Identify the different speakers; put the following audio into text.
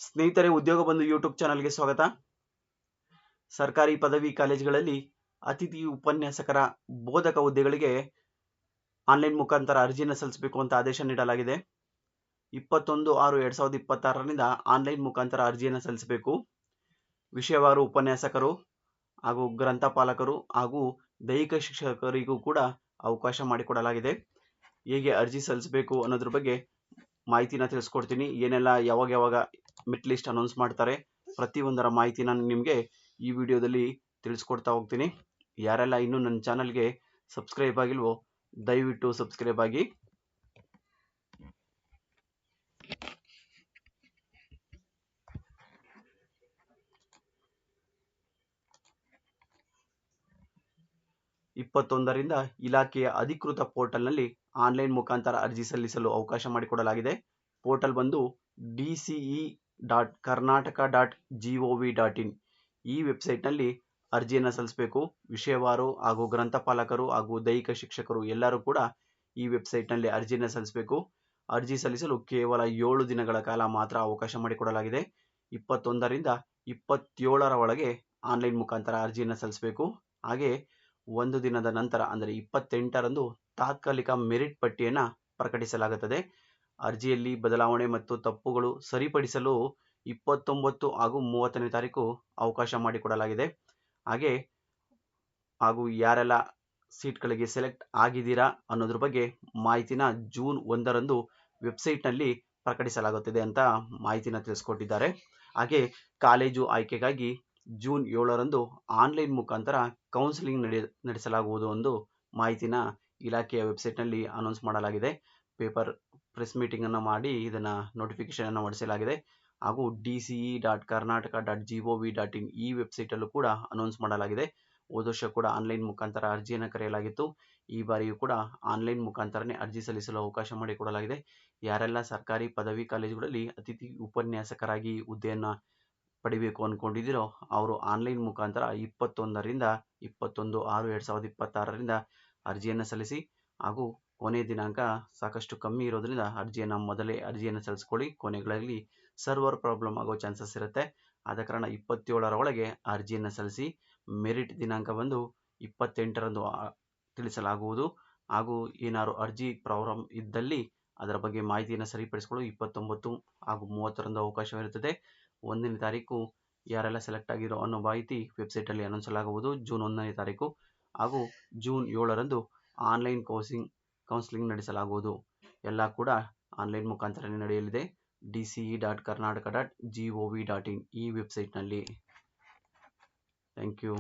Speaker 1: ಸ್ನೇಹಿತರೆ, ಉದ್ಯೋಗ ಬಂಧು ಯೂಟ್ಯೂಬ್ ಚಾನಲ್ಗೆ ಸ್ವಾಗತ. ಸರ್ಕಾರಿ ಪದವಿ ಕಾಲೇಜುಗಳಲ್ಲಿ ಅತಿಥಿ ಉಪನ್ಯಾಸಕರ ಬೋಧಕ ಹುದ್ದೆಗಳಿಗೆ ಆನ್ಲೈನ್ ಮುಖಾಂತರ ಅರ್ಜಿಯನ್ನು ಸಲ್ಲಿಸಬೇಕು ಅಂತ ಆದೇಶ ನೀಡಲಾಗಿದೆ. 21/6/2026ರಿಂದ ಆನ್ಲೈನ್ ಮುಖಾಂತರ ಅರ್ಜಿಯನ್ನು ಸಲ್ಲಿಸಬೇಕು. ವಿಷಯವಾರು ಉಪನ್ಯಾಸಕರು ಹಾಗೂ ಗ್ರಂಥಪಾಲಕರು ಹಾಗೂ ದೈಹಿಕ ಶಿಕ್ಷಕರಿಗೂ ಕೂಡ ಅವಕಾಶ ಮಾಡಿಕೊಡಲಾಗಿದೆ. ಹೇಗೆ ಅರ್ಜಿ ಸಲ್ಲಿಸಬೇಕು ಅನ್ನೋದ್ರ ಬಗ್ಗೆ ಮಾಹಿತಿನ ತಿಳಿಸ್ಕೊಡ್ತೀನಿ. ಏನೆಲ್ಲ ಯಾವಾಗ ಮೆಟ್ ಲಿಸ್ಟ್ ಅನೌನ್ಸ್ ಮಾಡ್ತಾರೆ, ಪ್ರತಿಯೊಂದರ ಮಾಹಿತಿನ ನಿಮಗೆ ಈ ವಿಡಿಯೋದಲ್ಲಿ ತಿಳಿಸ್ಕೊಡ್ತಾ ಹೋಗ್ತೀನಿ. ಯಾರೆಲ್ಲ ಇನ್ನೂ ನನ್ನ ಚಾನಲ್ಗೆ ಸಬ್ಸ್ಕ್ರೈಬ್ ಆಗಿಲ್ವೋ ದಯವಿಟ್ಟು ಸಬ್ಸ್ಕ್ರೈಬ್ ಆಗಿ. ರಿಂದ ಇಲಾಖೆಯ ಅಧಿಕೃತ ಪೋರ್ಟಲ್ನಲ್ಲಿ ಆನ್ಲೈನ್ ಮುಖಾಂತರ ಅರ್ಜಿ ಸಲ್ಲಿಸಲು ಅವಕಾಶ ಮಾಡಿಕೊಡಲಾಗಿದೆ. ಪೋರ್ಟಲ್ ಬಂದು dce.karnataka.gov.in. ಈ ವೆಬ್ಸೈಟ್ನಲ್ಲಿ ಅರ್ಜಿಯನ್ನು ಸಲ್ಲಿಸಬೇಕು. ವಿಷಯವಾರು ಹಾಗೂ ಗ್ರಂಥಪಾಲಕರು ಹಾಗೂ ದೈಹಿಕ ಶಿಕ್ಷಕರು ಎಲ್ಲರೂ ಕೂಡ ಈ ವೆಬ್ಸೈಟ್ನಲ್ಲಿ ಅರ್ಜಿಯನ್ನು ಸಲ್ಲಿಸಬೇಕು. ಅರ್ಜಿ ಸಲ್ಲಿಸಲು ಕೇವಲ 7 ದಿನಗಳ ಕಾಲ ಮಾತ್ರ ಅವಕಾಶ ಮಾಡಿಕೊಡಲಾಗಿದೆ. 21 ರಿಂದ 27ರ ಒಳಗೆ ಆನ್ಲೈನ್ ಮುಖಾಂತರ ಅರ್ಜಿಯನ್ನು ಸಲ್ಲಿಸಬೇಕು. ಹಾಗೆ ಒಂದು ದಿನದ ನಂತರ ಅಂದರೆ 28ರಂದು ತಾತ್ಕಾಲಿಕ ಮೆರಿಟ್ ಪಟ್ಟಿಯನ್ನು ಪ್ರಕಟಿಸಲಾಗುತ್ತದೆ. ಅರ್ಜಿಯಲ್ಲಿ ಬದಲಾವಣೆ ಮತ್ತು ತಪ್ಪುಗಳು ಸರಿಪಡಿಸಲು 29 ಹಾಗೂ 30ನೇ ತಾರೀಕು ಅವಕಾಶ ಮಾಡಿಕೊಡಲಾಗಿದೆ. ಹಾಗೂ ಯಾರೆಲ್ಲ ಸೀಟ್ಗಳಿಗೆ ಸೆಲೆಕ್ಟ್ ಆಗಿದ್ದೀರಾ ಅನ್ನೋದ್ರ ಬಗ್ಗೆ ಮಾಹಿತಿನ ಜೂನ್ 1ರಂದು ವೆಬ್ಸೈಟ್ನಲ್ಲಿ ಪ್ರಕಟಿಸಲಾಗುತ್ತದೆ ಅಂತ ಮಾಹಿತಿನ ತಿಳಿಸ್ಕೊಟ್ಟಿದ್ದಾರೆ. ಹಾಗೆ ಕಾಲೇಜು ಆಯ್ಕೆಗಾಗಿ ಜೂನ್ 7ರಂದು ಆನ್ಲೈನ್ ಮುಖಾಂತರ ಕೌನ್ಸಿಲಿಂಗ್ ನಡೆಸಲಾಗುವುದು ಎಂದು ಮಾಹಿತಿನ ಇಲಾಖೆಯ ವೆಬ್ಸೈಟ್ನಲ್ಲಿ ಅನೌನ್ಸ್ ಮಾಡಲಾಗಿದೆ. ಪ್ರೆಸ್ ಮೀಟಿಂಗನ್ನು ಮಾಡಿ ಇದನ್ನು ನೋಟಿಫಿಕೇಶನ್ ಹೊರಡಿಸಲಾಗಿದೆ. ಹಾಗೂ dce.karnataka.gov.in ಈ ವೆಬ್ಸೈಟಲ್ಲೂ ಕೂಡ ಅನೌನ್ಸ್ ಮಾಡಲಾಗಿದೆ. ಹೋದ ವರ್ಷ ಕೂಡ ಆನ್ಲೈನ್ ಮುಖಾಂತರ ಅರ್ಜಿಯನ್ನು ಕರೆಯಲಾಗಿತ್ತು. ಈ ಬಾರಿಯೂ ಕೂಡ ಆನ್ಲೈನ್ ಮುಖಾಂತರನೇ ಅರ್ಜಿ ಸಲ್ಲಿಸಲು ಅವಕಾಶ ಮಾಡಿಕೊಡಲಾಗಿದೆ. ಯಾರೆಲ್ಲ ಸರ್ಕಾರಿ ಪದವಿ ಕಾಲೇಜುಗಳಲ್ಲಿ ಅತಿಥಿ ಉಪನ್ಯಾಸಕರಾಗಿ ಹುದ್ದೆಯನ್ನು ಪಡಿಬೇಕು ಅಂದ್ಕೊಂಡಿದ್ದೀರೋ ಅವರು ಆನ್ಲೈನ್ ಮುಖಾಂತರ 21 ರಿಂದ 21/6/2026ರಿಂದ ಅರ್ಜಿಯನ್ನು ಸಲ್ಲಿಸಿ. ಹಾಗೂ ಕೊನೆಯ ದಿನಾಂಕ ಸಾಕಷ್ಟು ಕಮ್ಮಿ ಇರೋದ್ರಿಂದ ಮೊದಲೇ ಅರ್ಜಿಯನ್ನು ಸಲ್ಲಿಸ್ಕೊಳ್ಳಿ. ಕೊನೆಗಳಲ್ಲಿ ಸರ್ವರ್ ಪ್ರಾಬ್ಲಮ್ ಆಗೋ ಚಾನ್ಸಸ್ ಇರುತ್ತೆ. ಆದ ಕಾರಣ 27ರ ಒಳಗೆ ಅರ್ಜಿಯನ್ನು ಸಲ್ಲಿಸಿ. ಮೆರಿಟ್ ದಿನಾಂಕ ಬಂದು 28ರಂದು ತಿಳಿಸಲಾಗುವುದು. ಹಾಗೂ ಏನಾದ್ರು ಅರ್ಜಿ ಪ್ರಾಬ್ಲಮ್ ಇದ್ದಲ್ಲಿ ಅದರ ಬಗ್ಗೆ ಮಾಹಿತಿಯನ್ನು ಸರಿಪಡಿಸಿಕೊಳ್ಳಲು 29 ಹಾಗೂ 30ರಂದು ಅವಕಾಶವಿರುತ್ತದೆ. 1ನೇ ತಾರೀಕು ಯಾರೆಲ್ಲ ಸೆಲೆಕ್ಟ್ ಆಗಿರೋ ಅನ್ನೋ ಮಾಹಿತಿ ವೆಬ್ಸೈಟಲ್ಲಿ ಅನೌನ್ಸ್ ಆಗಲಾಗುವುದು ಜೂನ್ 1ನೇ ತಾರೀಕು. ಹಾಗೂ ಜೂನ್ 7ರಂದು ಆನ್ಲೈನ್ ಕೌನ್ಸಿಲಿಂಗ್ ನಡೆಸಲಾಗುವುದು. ಎಲ್ಲ ಕೂಡ ಆನ್ಲೈನ್ ಮುಖಾಂತರನೇ ನಡೆಯಲಿದೆ. dce.karnataka.gov.in ಈ ವೆಬ್ಸೈಟ್ನಲ್ಲಿ. Thank you.